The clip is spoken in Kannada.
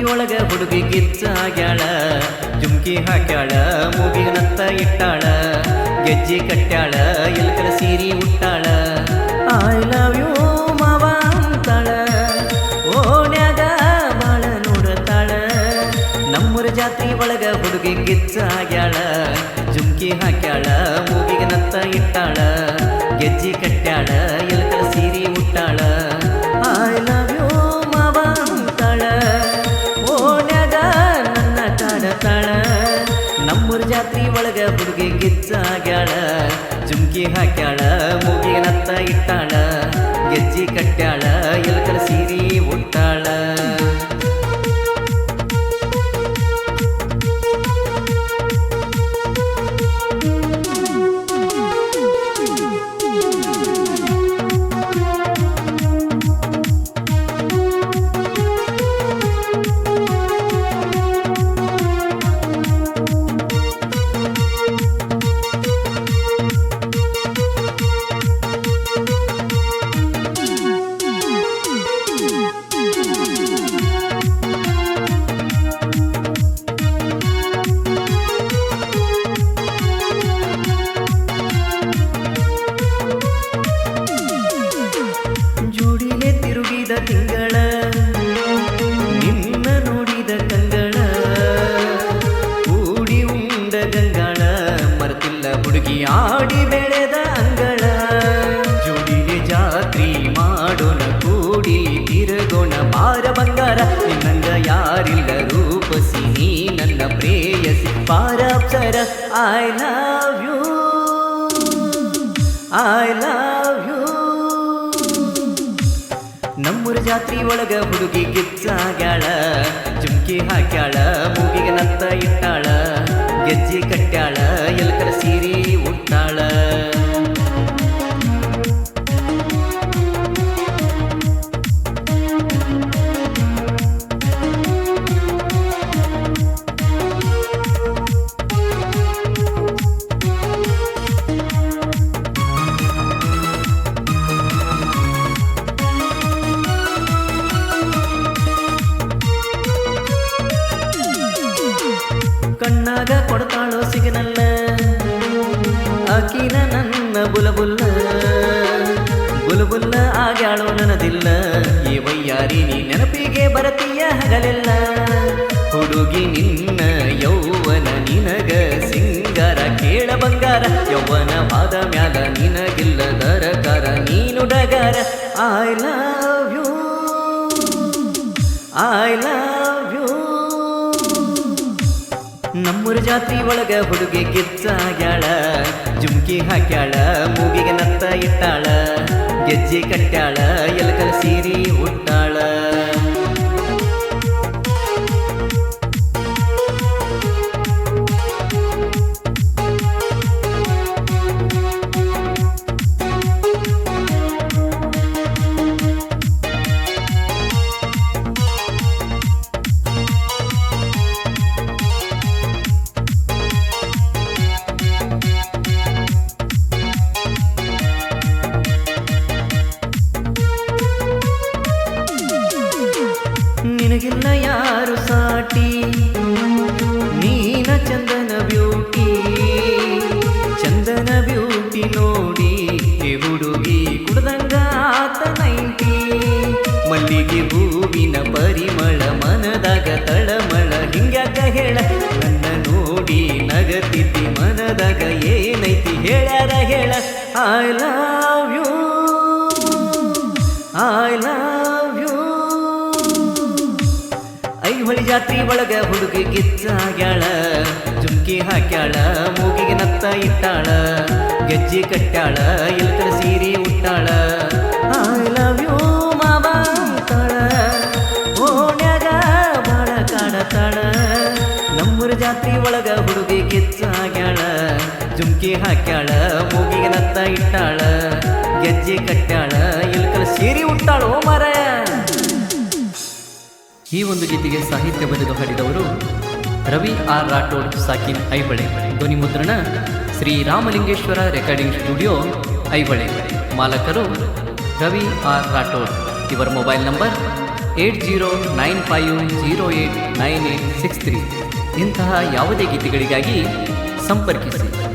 ಜಾತ್ರಿಯೊಳಗ ಹುಡುಗಿ ಗಿಚ್ಚಾಗ್ಯಾಳ, ಜುಮ್ಕಿ ಹಾಕ್ಯಾಳ, ಮೂಗಿಗೆ ನತ್ತ ಇಟ್ಟಾಳ, ಗೆಜ್ಜಿ ಕಟ್ಟ್ಯಾಳ, ಇಲ್ಕಲ ಸೀರಿ ಉಟ್ಟಾಳ, ಐ ಲವ್ ಯು ಮಾವ ಅಂತಾಳ, ಓಣ್ಯಾಗ ಬಾಳ ನೋಡತಾಳ. ನಮ್ಮೂರ ಜಾತ್ರಿ ಒಳಗ ಹುಡುಗಿ ಗಿಚ್ಚಾಗ್ಯಾಳ, ಜುಮ್ಕಿ ಹಾಕ್ಯಾಳ, ಮೂಗಿಗೆ ನತ್ತ ಇಟ್ಟಾಳ, ಗೆಜ್ಜಿ ಕಟ್ಟ್ಯಾಳ, ಇಲ್ಕಲ ಸೀರಿ ಉಟ್ಟಾಳ, ಐ ಲವ್ ಯು ಮಾವ ಅಂತಾಳ, ಓಣ್ಯಾಗ ನನ್ನ ಕಾಡತಾಳ. ನಮ್ಮೂರ ಜಾತ್ರಿ ಒಳಗ ಹುಡುಗಿ ಗಿಚ್ಚಾಗ್ಯಾಳ, ಜುಮ್ಕಿ ಹಾಕ್ಯಾಳ, ಮೂಗಿಗೆ ನತ್ತ ಇಟ್ಟಾಳ, ಗೆಜ್ಜಿ ಕಟ್ಟ್ಯಾಳ, ಇಲ್ಕಲ ಸೀರಿ ಉಟ್ಟಾಳ. ಜೋಡಿಲೆ ತಿರುಗಿದ ತಿಂಗಳ, ನಿನ್ನ ನೋಡಿದ ಕಂಗಳ, ಕೂಡಿ ಉಂಡ ಗಂಗಾಳ, ಮರೆತಿಲ್ಲ ಹುಡುಗಿ ಆಡಿ ಬೆಳೆದ ಅಂಗಳ. ಜೋಡಿಲೆ ಜಾತ್ರಿ ಮಾಡೋಣ, ಕೂಡಿ ತಿರುಗೋಣ ಬಾರ ಬಂಗಾರ, ನಿನ್ನಂಗ ಯಾರಿಲ್ಲ ರೂಪಸಿ ನೀ ನನ್ನ ಪ್ರೇಯಸಿ ಬಾರ ಅಪ್ಸರ. I love you, I love you. ನಮ್ಮೂರ ಜಾತ್ರಿ ಒಳಗ ಹುಡುಗಿ ಗಿಚ್ಚಾಗ್ಯಾಳ, ಜುಮ್ಕಿ ಹಾಕ್ಯಾಳ, ಮೂಗಿಗೆ ನತ್ತ ಇಟ್ಟಾಳ, ಗೆಜ್ಜಿ ಕಟ್ಟ್ಯಾಳ, ಇಲ್ಕಲ ಸೀರಿ ಉಟ್ಟಾಳ. ಕಣ್ಣಾಗ ಕೊಡ್ತಾಳೋ ಸಿಗನಲ್ಲ, ಆಕಿನ ನನ್ನ ಬುಲಬುಲ್ಲ, ಬುಲಬುಲ್ಲ ಆಗ್ಯಾಳೋ ನನದಿಲ್ಲ, ಈ ವಯ್ಯಾರಿ ನೀ ನೆನಪಿಗೆ ಬರತೀಯ ಹಗಲೆಲ್ಲ. ಹುಡುಗಿ ನಿನ್ನ ಯೌವನ ನಿನಗ ಸಿಂಗಾರ, ಕೇಳ ಬಂಗಾರ, ಯೌವನವಾದ ಮ್ಯಾಲ ನಿನಗಿಲ್ಲ ದರಕಾರ, ನೀನು ಡಗಾರ. I love you, I love you. ನಮ್ಮೂರ ಜಾತ್ರಿ ಒಳಗ ಹುಡುಗಿ ಗಿಚ್ಚಾಗ್ಯಾಳ, ಜುಮ್ಕಿ ಹಾಕ್ಯಾಳ, ಮೂಗಿಗೆ ನತ್ತ ಇಟ್ಟಾಳ, ಗೆಜ್ಜಿ ಕಟ್ಟ್ಯಾಳ, ಇಲ್ಕಲ ಸೀರಿ ಉಟ್ಟಾಳ. ನಿನಗಿಲ್ಲ ಯಾರು ಸಾಟಿ, ನೀನ ಚಂದನ ಬ್ಯೂಟಿ, ಚಂದನ ಬ್ಯೂಟಿ ನೋಡಿ ಹುಡುಗಿ ಕುಡ್ದಂಗ ಆತ 90. ಮಲ್ಲಿಗೆ ಹೂವಿನ ಪರಿಮಳ ಮನದಾಗ ತಳಮಳ, ಹಿಂಗ್ಯಾಕ ಹೇಳ ನನ್ನ ನೋಡಿ ನಗತಿತಿ ಮನದಾಗ ಏನೈತಿ ಹೇಳ್ಯಾರ ಹೇಳ. I love you, I love you. Aihole ಜಾತ್ರಿ ಒಳಗ ಹುಡುಗಿ ಗಿಚ್ಚಾಗ್ಯಾಳ, ಜುಮ್ಕಿ ಹಾಕ್ಯಾಳ, ಮೂಗಿಗೆ ನತ್ತ ಇಟ್ಟಾಳ, ಗೆಜ್ಜಿ ಕಟ್ಟ್ಯಾಳ, ಇಲ್ಕಲ ಸೀರಿ ಉಟ್ಟಾಳ, ಐ ಲವ್ ಯು ಮಾವ ಅಂತಾಳ, ಓಣ್ಯಾಗ ಬಾಳ ಕಾಡತಾಳ. ನಮ್ಮೂರ ಜಾತ್ರಿ ಒಳಗ ಹುಡುಗಿ ಗಿಚ್ಚಾಗ್ಯಾಳ, ಜುಮ್ಕಿ ಹಾಕ್ಯಾಳ, ಮೂಗಿಗೆ ನತ್ತ ಇಟ್ಟಾಳ, ಗೆಜ್ಜಿ ಕಟ್ಟ್ಯಾಳ, ಇಲ್ಕಲ ಸೀರಿ ಉಟ್ಟಾಳ. ಓ ಮಾರಾಯ. ಈ ಒಂದು ಗೀತೆಗೆ ಸಾಹಿತ್ಯ ಬರೆದು ಹಾಡಿದವರು ರವಿ ಆರ್ ರಾಠೋಡ್, ಸಾಕಿನ್ ಐಹೊಳೆ. ಧ್ವನಿ ಮುದ್ರಣ ಶ್ರೀ ರಾಮಲಿಂಗೇಶ್ವರ ರೆಕಾರ್ಡಿಂಗ್ ಸ್ಟುಡಿಯೋ ಐಹೊಳೆ. ಮಾಲಕರು ರವಿ ಆರ್ ರಾಠೋಡ್. ಇವರ ಮೊಬೈಲ್ ನಂಬರ್ 8095089863 ಇಂತಹ ಯಾವುದೇ ಗೀತೆಗಳಿಗಾಗಿ ಸಂಪರ್ಕಿಸಿ.